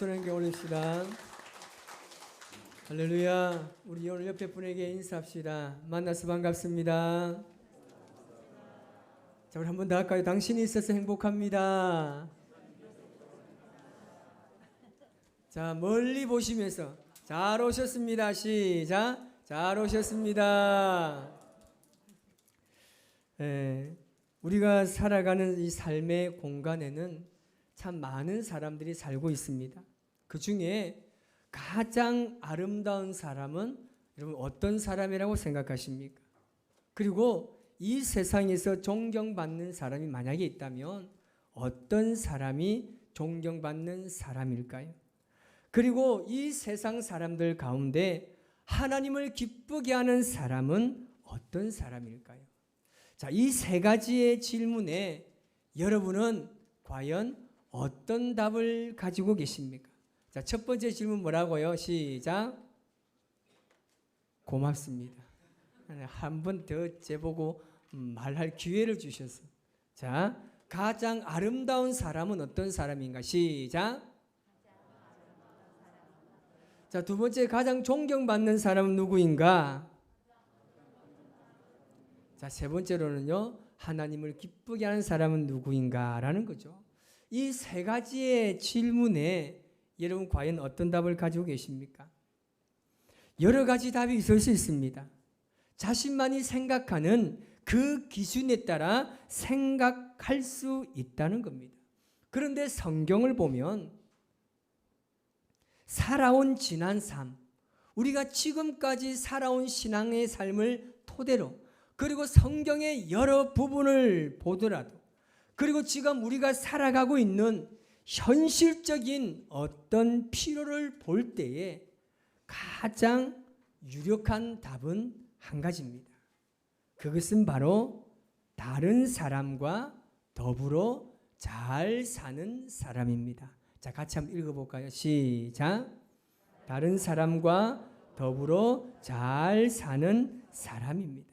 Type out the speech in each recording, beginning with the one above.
손 함께 올립시다. 할렐루야. 우리 오늘 옆에 분에게 인사합시다. 만나서 반갑습니다. 자, 우리 한 번 더 할까요? 당신이 있어서 행복합니다. 자, 멀리 보시면서 잘 오셨습니다. 시작. 잘 오셨습니다. 우리가 살아가는 이 삶의 공간에는 참 많은 사람들이 살고 있습니다. 그 중에 가장 아름다운 사람은 여러분 어떤 사람이라고 생각하십니까? 그리고 이 세상에서 존경받는 사람이 만약에 있다면 어떤 사람이 존경받는 사람일까요? 그리고 이 세상 사람들 가운데 하나님을 기쁘게 하는 사람은 어떤 사람일까요? 자, 이 세 가지의 질문에 여러분은 과연 어떤 답을 가지고 계십니까? 자, 첫 번째 질문 뭐라고요? 시작. 고맙습니다. 한 번 더 제보고 말할 기회를 주셔서. 자, 가장 아름다운 사람은 어떤 사람인가? 시작. 자, 두 번째 가장 존경받는 사람은 누구인가? 자, 세 번째로는요, 하나님을 기쁘게 하는 사람은 누구인가라는 거죠. 이 세 가지의 질문에 여러분 과연 어떤 답을 가지고 계십니까? 여러 가지 답이 있을 수 있습니다. 자신만이 생각하는 그 기준에 따라 생각할 수 있다는 겁니다. 그런데 성경을 보면 살아온 지난 삶, 우리가 지금까지 살아온 신앙의 삶을 토대로, 그리고 성경의 여러 부분을 보더라도, 그리고 지금 우리가 살아가고 있는 현실적인 어떤 필요를 볼 때에 가장 유력한 답은 한 가지입니다. 그것은 바로 다른 사람과 더불어 잘 사는 사람입니다. 자, 같이 한번 읽어볼까요? 시작. 다른 사람과 더불어 잘 사는 사람입니다.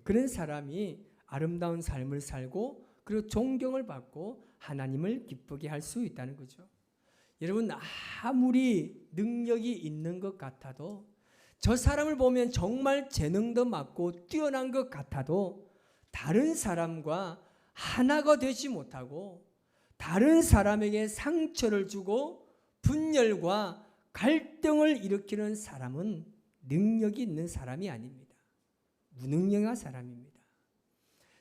그런 사람이 아름다운 삶을 살고 그리고 존경을 받고 하나님을 기쁘게 할 수 있다는 거죠. 여러분, 아무리 능력이 있는 것 같아도, 저 사람을 보면 정말 재능도 많고 뛰어난 것 같아도 다른 사람과 하나가 되지 못하고 다른 사람에게 상처를 주고 분열과 갈등을 일으키는 사람은 능력이 있는 사람이 아닙니다. 무능력한 사람입니다.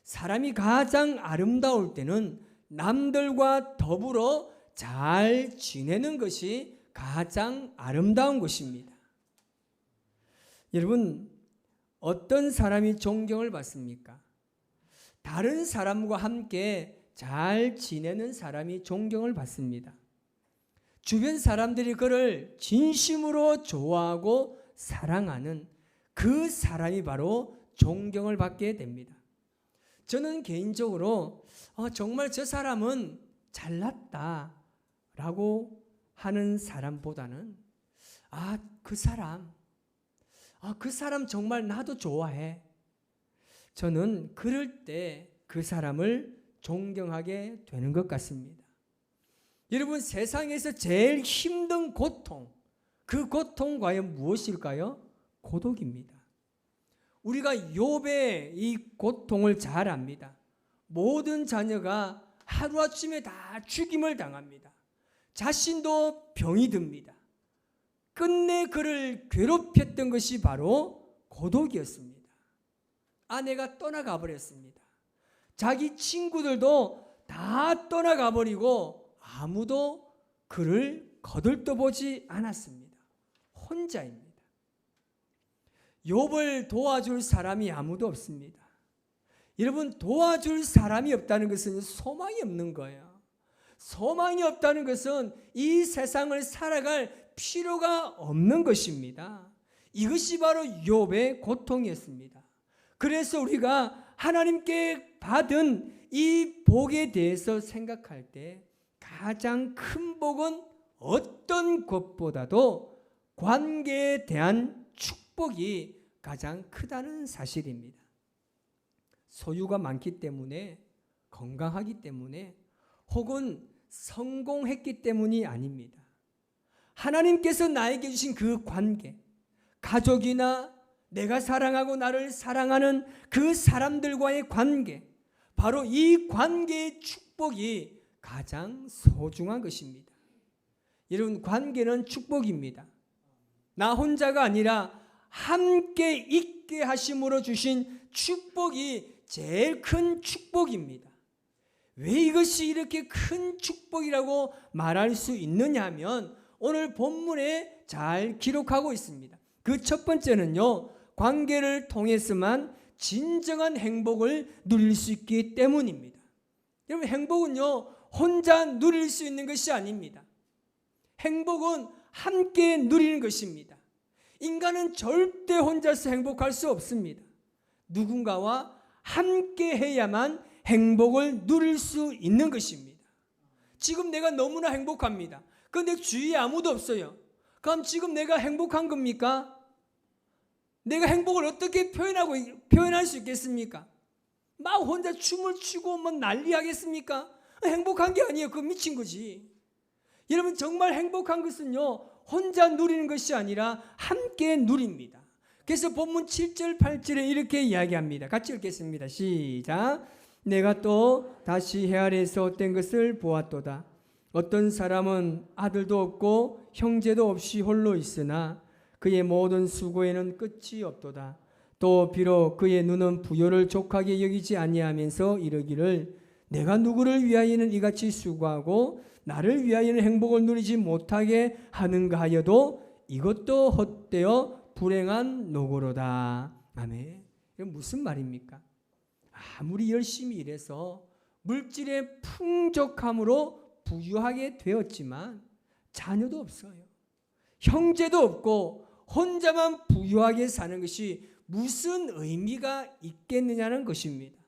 사람이 가장 아름다울 때는 남들과 더불어 잘 지내는 것이 가장 아름다운 것입니다. 여러분, 어떤 사람이 존경을 받습니까? 다른 사람과 함께 잘 지내는 사람이 존경을 받습니다. 주변 사람들이 그를 진심으로 좋아하고 사랑하는 그 사람이 바로 존경을 받게 됩니다. 저는 개인적으로 정말 저 사람은 잘났다 라고 하는 사람보다는 그 사람 정말 나도 좋아해. 저는 그럴 때 그 사람을 존경하게 되는 것 같습니다. 여러분, 세상에서 제일 힘든 고통, 그 고통 과연 무엇일까요? 고독입니다. 우리가 욥의 이 고통을 잘 압니다. 모든 자녀가 하루아침에 다 죽임을 당합니다. 자신도 병이 듭니다. 끝내 그를 괴롭혔던 것이 바로 고독이었습니다. 아내가 떠나가 버렸습니다. 자기 친구들도 다 떠나가 버리고 아무도 그를 거들떠보지 않았습니다. 혼자입니다. 욥을 도와줄 사람이 아무도 없습니다. 여러분, 도와줄 사람이 없다는 것은 소망이 없는 거예요. 소망이 없다는 것은 이 세상을 살아갈 필요가 없는 것입니다. 이것이 바로 욥의 고통이었습니다. 그래서 우리가 하나님께 받은 이 복에 대해서 생각할 때 가장 큰 복은 어떤 것보다도 관계에 대한 축복이 가장 크다는 사실입니다. 소유가 많기 때문에, 건강하기 때문에, 혹은 성공했기 때문이 아닙니다. 하나님께서 나에게 주신 그 관계, 가족이나 내가 사랑하고 나를 사랑하는 그 사람들과의 관계, 바로 이 관계의 축복이 가장 소중한 것입니다. 여러분, 관계는 축복입니다. 나 혼자가 아니라 함께 있게 하심으로 주신 축복이 제일 큰 축복입니다. 왜 이것이 이렇게 큰 축복이라고 말할 수 있느냐 하면 오늘 본문에 잘 기록하고 있습니다. 그 첫 번째는요, 관계를 통해서만 진정한 행복을 누릴 수 있기 때문입니다. 여러분, 행복은요 혼자 누릴 수 있는 것이 아닙니다. 행복은 함께 누리는 것입니다. 인간은 절대 혼자서 행복할 수 없습니다. 누군가와 함께 해야만 행복을 누릴 수 있는 것입니다. 지금 내가 너무나 행복합니다. 그런데 주위에 아무도 없어요. 그럼 지금 내가 행복한 겁니까? 내가 행복을 어떻게 표현할 수 있겠습니까? 막 혼자 춤을 추고 뭐 난리하겠습니까? 행복한 게 아니에요. 그거 미친 거지. 여러분, 정말 행복한 것은요 혼자 누리는 것이 아니라 함께 누립니다. 그래서 본문 7절 8절에 이렇게 이야기합니다. 같이 읽겠습니다. 시작. 내가 또 다시 해 아래에서 헛된 것을 보았도다. 어떤 사람은 아들도 없고 형제도 없이 홀로 있으나 그의 모든 수고에는 끝이 없도다. 또 비록 그의 눈은 부요를 족하게 여기지 아니하면서 이르기를 내가 누구를 위하여는 이같이 수고하고 나를 위하여는 행복을 누리지 못하게 하는가 하여도 이것도 헛되어 불행한 노고로다. 아멘. 이건 무슨 말입니까? 아무리 열심히 일해서 물질의 풍족함으로 부유하게 되었지만 자녀도 없어요. 형제도 없고 혼자만 부유하게 사는 것이 무슨 의미가 있겠느냐는 것입니다.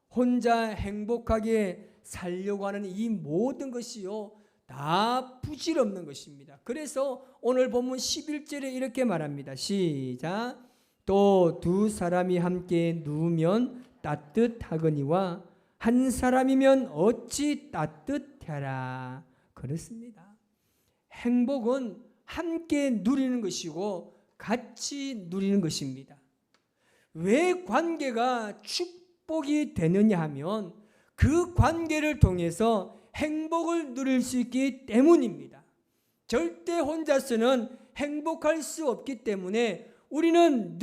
혼자 행복하게 살려고 하는 이 모든 것이요 다 부질없는 것입니다. 그래서 오늘 본문 11절에 이렇게 말합니다. 시작. 또 두 사람이 함께 누우면 따뜻하거니와 한 사람이면 어찌 따뜻하라. 그렇습니다. 행복은 함께 누리는 것이고 같이 누리는 것입니다. 왜 관계가 축복이 되느냐 하면 그 관계를 통해서 행복을 누릴 수 있기 때문입니다. 절대 혼자서는 행복할 수 없기 때문에 우리는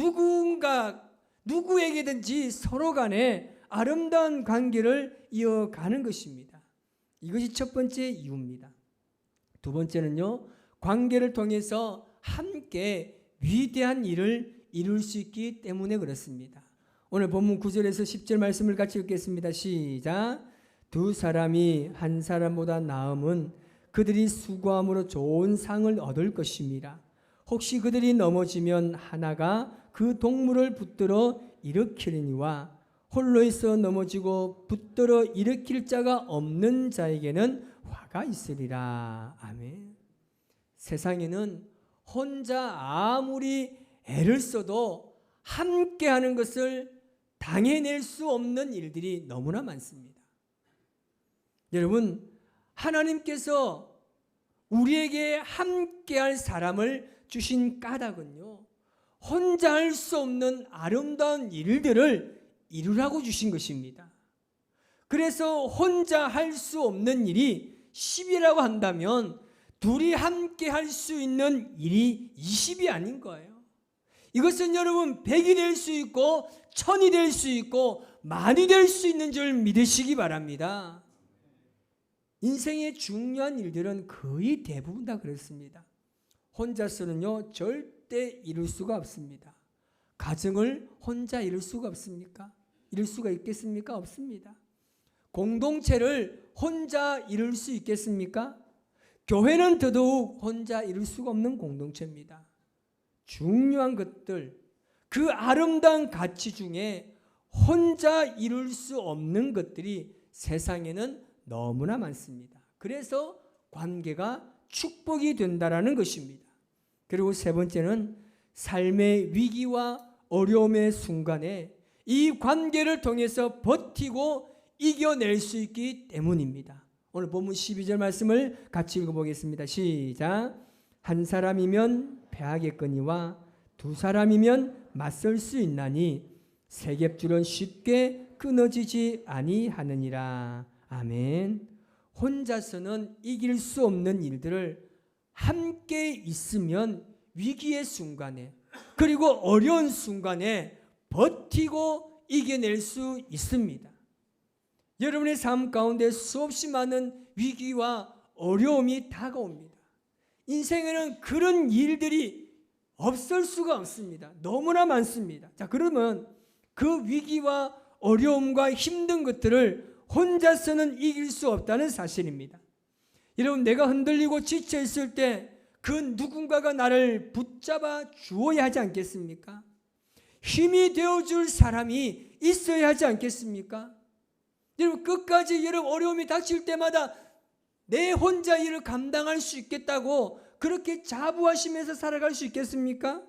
누구에게든지 서로 간에 아름다운 관계를 이어가는 것입니다. 이것이 첫 번째 이유입니다. 두 번째는요, 관계를 통해서 함께 위대한 일을 이룰 수 있기 때문에 그렇습니다. 오늘 본문 9절에서 10절 말씀을 같이 읽겠습니다. 시작. 두 사람이 한 사람보다 나음은 그들이 수고함으로 좋은 상을 얻을 것입니다. 혹시 그들이 넘어지면 하나가 그 동물을 붙들어 일으키려니와 홀로 있어 넘어지고 붙들어 일으킬 자가 없는 자에게는 화가 있으리라. 아멘. 세상에는 혼자 아무리 애를 써도 함께하는 것을 당해낼 수 없는 일들이 너무나 많습니다. 여러분, 하나님께서 우리에게 함께할 사람을 주신 까닭은요, 혼자 할 수 없는 아름다운 일들을 이루라고 주신 것입니다. 그래서 혼자 할 수 없는 일이 10이라고 한다면 둘이 함께 할 수 있는 일이 20이 아닌 거예요. 이것은 여러분 100이 될 수 있고 1000이 될 수 있고 만이 될 수 있는 줄 믿으시기 바랍니다. 인생의 중요한 일들은 거의 대부분 다 그렇습니다. 혼자서는요 절대 이룰 수가 없습니다. 가정을 혼자 이룰 수가 없습니까? 이룰 수가 있겠습니까? 없습니다. 공동체를 혼자 이룰 수 있겠습니까? 교회는 더더욱 혼자 이룰 수가 없는 공동체입니다. 중요한 것들, 그 아름다운 가치 중에 혼자 이룰 수 없는 것들이 세상에는 너무나 많습니다. 그래서 관계가 축복이 된다라는 것입니다. 그리고 세 번째는 삶의 위기와 어려움의 순간에 이 관계를 통해서 버티고 이겨낼 수 있기 때문입니다. 오늘 본문 12절 말씀을 같이 읽어보겠습니다. 시작. 한 사람이면 패하겠거니와 두 사람이면 맞설 수 있나니 세 겹줄은 쉽게 끊어지지 아니하느니라. 아멘. 혼자서는 이길 수 없는 일들을 함께 있으면 위기의 순간에 그리고 어려운 순간에 버티고 이겨낼 수 있습니다. 여러분의 삶 가운데 수없이 많은 위기와 어려움이 다가옵니다. 인생에는 그런 일들이 없을 수가 없습니다. 너무나 많습니다. 자, 그러면 그 위기와 어려움과 힘든 것들을 혼자서는 이길 수 없다는 사실입니다. 여러분, 내가 흔들리고 지쳐 있을 때 그 누군가가 나를 붙잡아 주어야 하지 않겠습니까? 힘이 되어줄 사람이 있어야 하지 않겠습니까? 여러분, 끝까지 여러분 어려움이 닥칠 때마다 내 혼자 일을 감당할 수 있겠다고 그렇게 자부하시면서 살아갈 수 있겠습니까?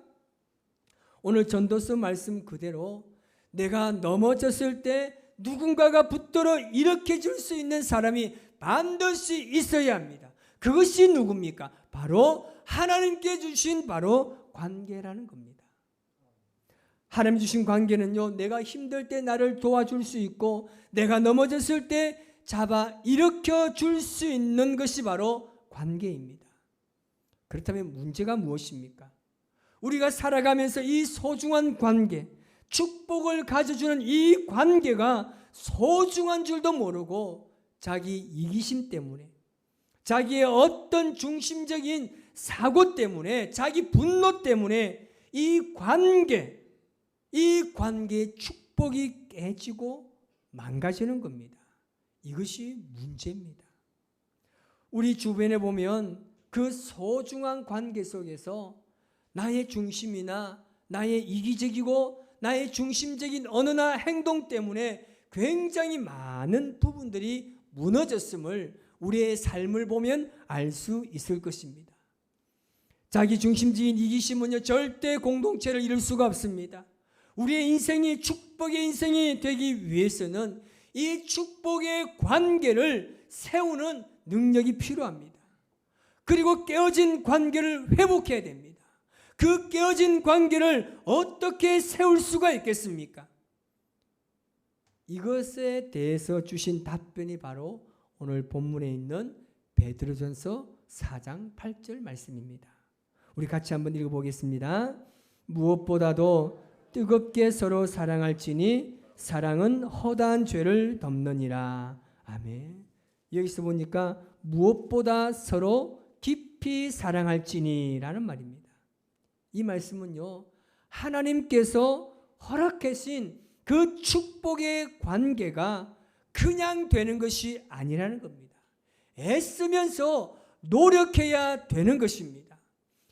오늘 전도서 말씀 그대로 내가 넘어졌을 때 누군가가 붙들어 일으켜 줄 수 있는 사람이 반드시 있어야 합니다. 그것이 누굽니까? 바로 하나님께 주신 바로 관계라는 겁니다. 하나님 주신 관계는요, 내가 힘들 때 나를 도와줄 수 있고 내가 넘어졌을 때 잡아 일으켜 줄 수 있는 것이 바로 관계입니다. 그렇다면 문제가 무엇입니까? 우리가 살아가면서 이 소중한 관계, 축복을 가져주는 이 관계가 소중한 줄도 모르고 자기 이기심 때문에, 자기의 어떤 중심적인 사고 때문에, 자기 분노 때문에 이 관계의 축복이 깨지고 망가지는 겁니다. 이것이 문제입니다. 우리 주변에 보면 그 소중한 관계 속에서 나의 중심이나 나의 이기적이고 나의 중심적인 언어나 행동 때문에 굉장히 많은 부분들이 무너졌음을 우리의 삶을 보면 알 수 있을 것입니다. 자기 중심적인 이기심은요, 절대 공동체를 이룰 수가 없습니다. 우리의 인생이 축복의 인생이 되기 위해서는 이 축복의 관계를 세우는 능력이 필요합니다. 그리고 깨어진 관계를 회복해야 됩니다. 그 깨어진 관계를 어떻게 세울 수가 있겠습니까? 이것에 대해서 주신 답변이 바로 오늘 본문에 있는 베드로전서 4장 8절 말씀입니다. 우리 같이 한번 읽어보겠습니다. 무엇보다도 뜨겁게 서로 사랑할지니 사랑은 허다한 죄를 덮느니라. 아멘. 여기서 보니까 무엇보다 서로 깊이 사랑할지니라는 말입니다. 이 말씀은요, 하나님께서 허락하신 그 축복의 관계가 그냥 되는 것이 아니라는 겁니다. 애쓰면서 노력해야 되는 것입니다.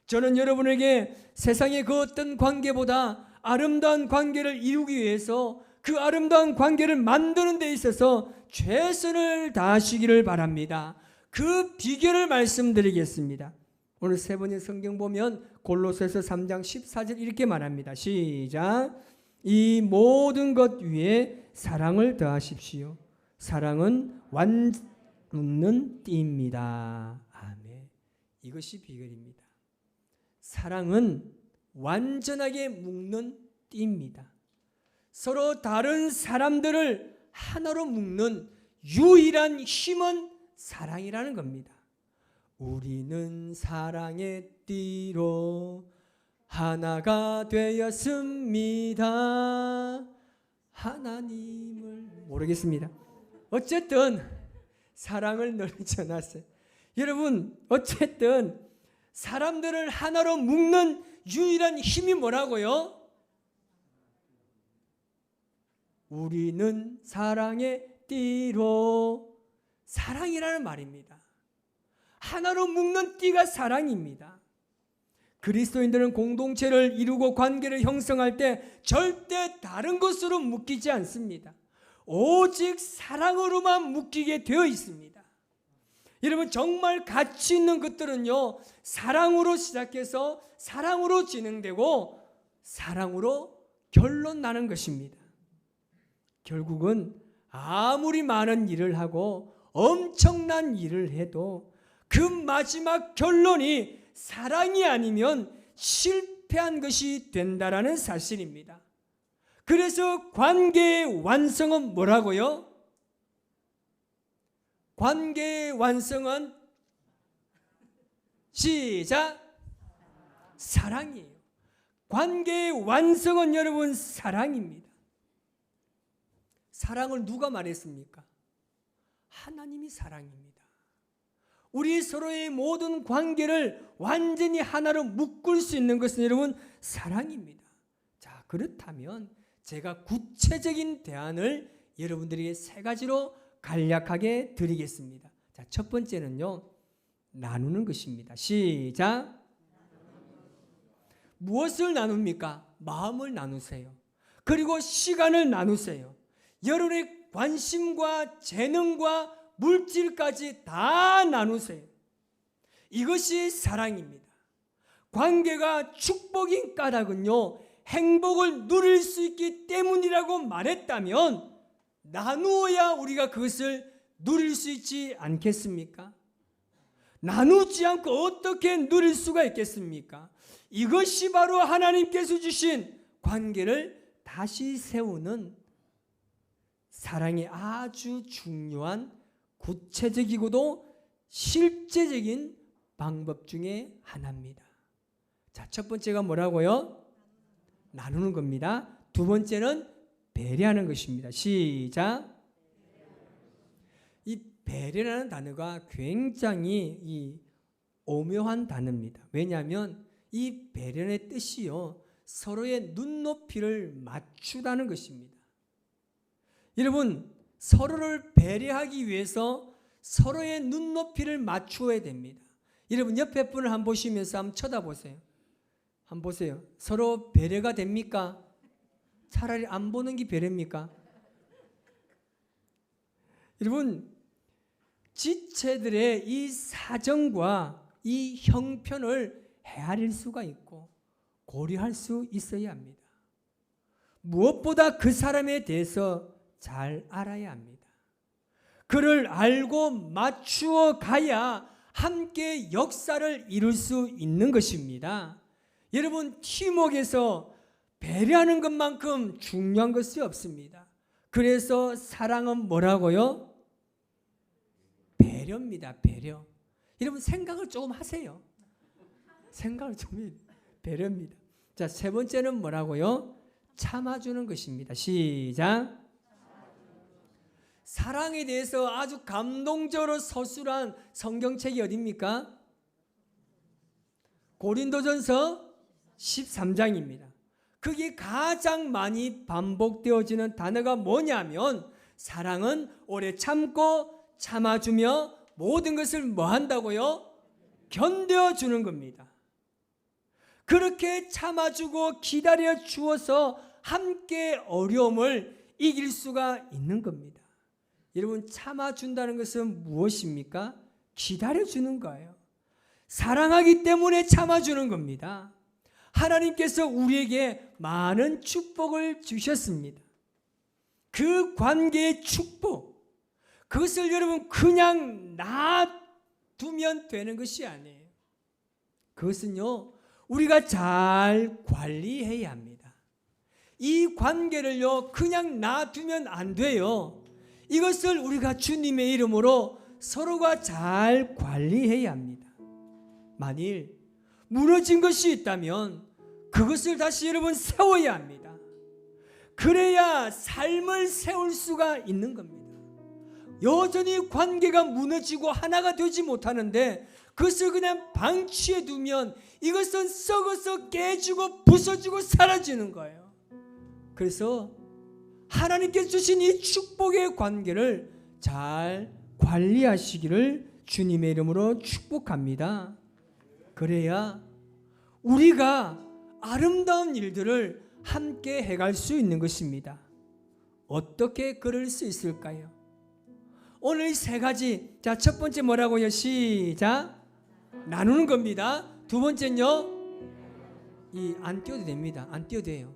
저는 여러분에게 세상의 그 어떤 관계보다 아름다운 관계를 이루기 위해서 그 아름다운 관계를 만드는 데 있어서 최선을 다하시기를 바랍니다. 그 비결을 말씀드리겠습니다. 오늘 세 번의 성경 보면 골로새서 3장 14절 이렇게 말합니다. 시작. 이 모든 것 위에 사랑을 더하십시오. 사랑은 묶는 띠입니다. 아멘. 이것이 비결입니다. 사랑은 완전하게 묶는 띠입니다. 서로 다른 사람들을 하나로 묶는 유일한 힘은 사랑이라는 겁니다. 우리는 사랑의 띠로 하나가 되었습니다. 하나님을 모르겠습니다. 어쨌든 사랑을 널리 전하세요. 여러분, 어쨌든 사람들을 하나로 묶는 유일한 힘이 뭐라고요? 우리는 사랑의 띠로, 사랑이라는 말입니다. 하나로 묶는 띠가 사랑입니다. 그리스도인들은 공동체를 이루고 관계를 형성할 때 절대 다른 것으로 묶이지 않습니다. 오직 사랑으로만 묶이게 되어 있습니다. 여러분, 정말 가치 있는 것들은요, 사랑으로 시작해서 사랑으로 진행되고 사랑으로 결론 나는 것입니다. 결국은 아무리 많은 일을 하고 엄청난 일을 해도 그 마지막 결론이 사랑이 아니면 실패한 것이 된다라는 사실입니다. 그래서 관계의 완성은 뭐라고요? 관계의 완성은 시작! 사랑이에요. 관계의 완성은 여러분 사랑입니다. 사랑을 누가 말했습니까? 하나님이 사랑입니다. 우리 서로의 모든 관계를 완전히 하나로 묶을 수 있는 것은 여러분 사랑입니다. 자, 그렇다면 제가 구체적인 대안을 여러분들에게 세 가지로 간략하게 드리겠습니다. 자, 첫 번째는요, 나누는 것입니다. 시작! 무엇을 나눕니까? 마음을 나누세요. 그리고 시간을 나누세요. 여러분의 관심과 재능과 물질까지 다 나누세요. 이것이 사랑입니다. 관계가 축복인 까닭은요, 행복을 누릴 수 있기 때문이라고 말했다면 나누어야 우리가 그것을 누릴 수 있지 않겠습니까? 나누지 않고 어떻게 누릴 수가 있겠습니까? 이것이 바로 하나님께서 주신 관계를 다시 세우는 사랑의 아주 중요한 구체적이고도 실제적인 방법 중에 하나입니다. 자, 첫 번째가 뭐라고요? 나누는 겁니다. 두 번째는 배려하는 것입니다. 시작! 이 배려라는 단어가 굉장히 오묘한 단어입니다. 왜냐하면 이 배려의 뜻이요, 서로의 눈높이를 맞추다는 것입니다. 여러분, 서로를 배려하기 위해서 서로의 눈높이를 맞추어야 됩니다. 여러분, 옆에 분을 한번 보시면서 한번 쳐다보세요. 한번 보세요. 서로 배려가 됩니까? 차라리 안 보는 게 배려입니까? 여러분, 지체들의 이 사정과 이 형편을 헤아릴 수가 있고 고려할 수 있어야 합니다. 무엇보다 그 사람에 대해서 잘 알아야 합니다. 그를 알고 맞추어 가야 함께 역사를 이룰 수 있는 것입니다. 여러분, 팀워크에서 배려하는 것만큼 중요한 것이 없습니다. 그래서 사랑은 뭐라고요? 배려입니다. 배려. 여러분, 생각을 조금 하세요. 생각을 좀 해요. 배려입니다. 자, 세 번째는 뭐라고요? 참아주는 것입니다. 시작! 사랑에 대해서 아주 감동적으로 서술한 성경책이 어디입니까? 고린도전서 13장입니다. 그게 가장 많이 반복되어지는 단어가 뭐냐면 사랑은 오래 참고 참아주며 모든 것을 뭐 한다고요? 견뎌주는 겁니다. 그렇게 참아주고 기다려 주어서 함께 어려움을 이길 수가 있는 겁니다. 여러분, 참아준다는 것은 무엇입니까? 기다려주는 거예요. 사랑하기 때문에 참아주는 겁니다. 하나님께서 우리에게 많은 축복을 주셨습니다. 그 관계의 축복, 그것을 여러분 그냥 놔두면 되는 것이 아니에요. 그것은요, 우리가 잘 관리해야 합니다. 이 관계를요, 그냥 놔두면 안 돼요. 이것을 우리가 주님의 이름으로 서로가 잘 관리해야 합니다. 만일 무너진 것이 있다면 그것을 다시 여러분 세워야 합니다. 그래야 삶을 세울 수가 있는 겁니다. 여전히 관계가 무너지고 하나가 되지 못하는데 그것을 그냥 방치해 두면 이것은 썩어서 깨지고 부서지고 사라지는 거예요. 그래서 하나님께서 주신 이 축복의 관계를 잘 관리하시기를 주님의 이름으로 축복합니다. 그래야 우리가 아름다운 일들을 함께 해갈 수 있는 것입니다. 어떻게 그럴 수 있을까요? 오늘 이 세 가지, 자, 첫 번째 뭐라고요? 시작! 나누는 겁니다. 두 번째는요, 안 띄워도 됩니다. 안 띄워도 돼요.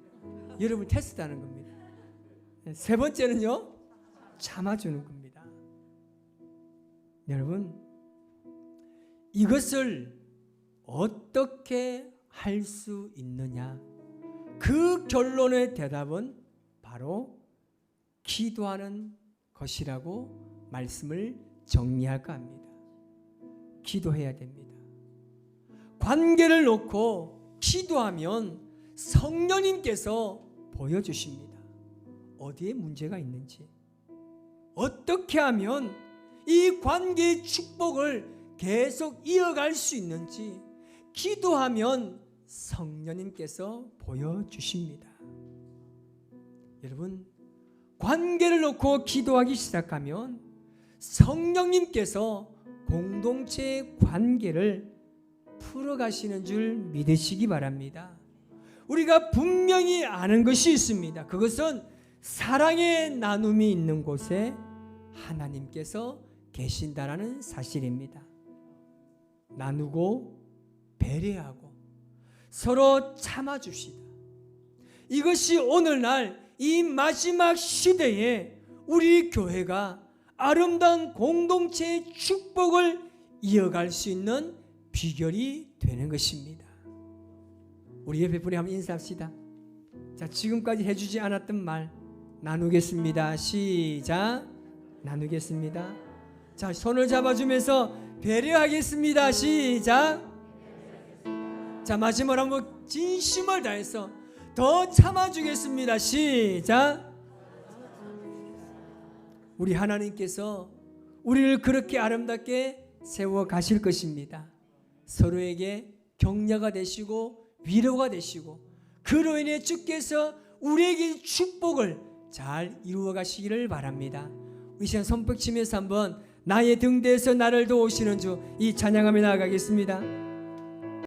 여러분 테스트하는 겁니다. 세 번째는요, 참아주는 겁니다. 여러분, 이것을 어떻게 할 수 있느냐? 그 결론의 대답은 바로 기도하는 것이라고 말씀을 정리할까 합니다. 기도해야 됩니다. 관계를 놓고 기도하면 성령님께서 보여주십니다. 어디에 문제가 있는지, 어떻게 하면 이 관계의 축복을 계속 이어갈 수 있는지 기도하면 성령님께서 보여주십니다. 여러분, 관계를 놓고 기도하기 시작하면 성령님께서 공동체의 관계를 풀어가시는 줄 믿으시기 바랍니다. 우리가 분명히 아는 것이 있습니다. 그것은 사랑의 나눔이 있는 곳에 하나님께서 계신다라는 사실입니다. 나누고 배려하고 서로 참아줍시다. 이것이 오늘날 이 마지막 시대에 우리 교회가 아름다운 공동체의 축복을 이어갈 수 있는 비결이 되는 것입니다. 우리 옆에 분이 한번 인사합시다. 자, 지금까지 해주지 않았던 말 나누겠습니다. 시작. 나누겠습니다. 자, 손을 잡아주면서 배려하겠습니다. 시작. 자, 마지막으로 한번 진심을 다해서 더 참아주겠습니다. 시작. 우리 하나님께서 우리를 그렇게 아름답게 세워 가실 것입니다. 서로에게 격려가 되시고 위로가 되시고 그로 인해 주께서 우리에게 축복을 잘 이루어 가시기를 바랍니다. 이 시간 손뼉 치면서 한번 나의 등대에서 나를 도우시는 주 이 찬양하며 나아가겠습니다.